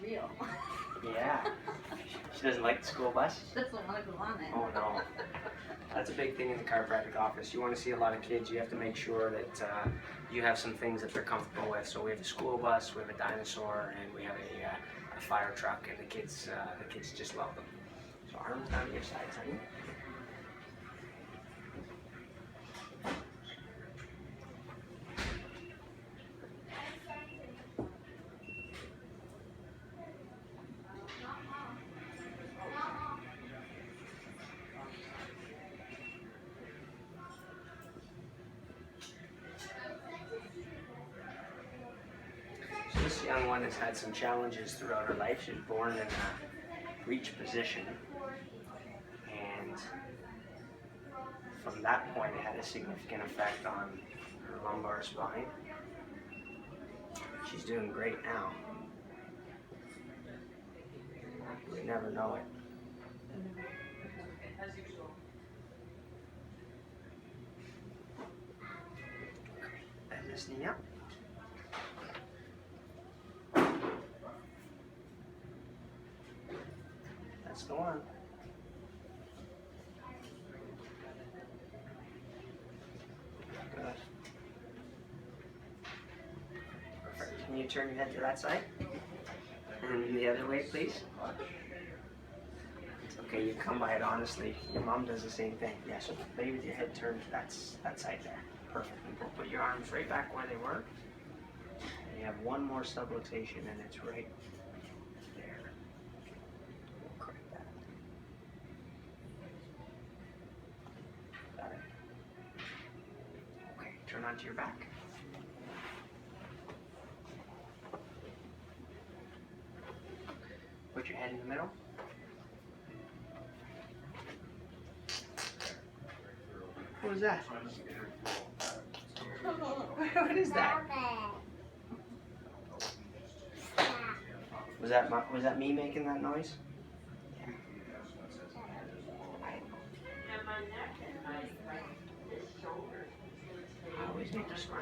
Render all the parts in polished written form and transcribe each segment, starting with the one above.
real. Yeah. She doesn't like the school bus? She doesn't want to go on it. Oh no. That's a big thing in the chiropractic office. You want to see a lot of kids, you have to make sure that you have some things that they're comfortable with. So we have a school bus, we have a dinosaur, and we have a fire truck, and the kids just love them. So arms down to your sides, honey. So this young one has had some challenges throughout her life. She was born in a breech position, and from that point it had a significant effect on her lumbar spine. She's doing great now. You would never know it. Bend this knee up. That's the one. Good. Perfect. Can you turn your head to that side? And the other way, please. Okay, you come by it honestly. Your mom does the same thing. Yeah, so lay with your head turned to that side there. Perfect. And put your arms right back where they were. And you have one more subluxation, and it's right there. We'll correct that. Got it. Okay, turn onto your back. Put your head in the middle. What was that? What is that? Was that me making that noise? Yeah. I always make you smile.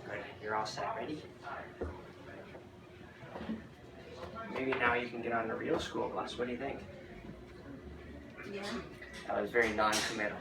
Good. You're all set. Ready? Maybe now you can get on the real school bus. What do you think? Yeah. That was very non-committal.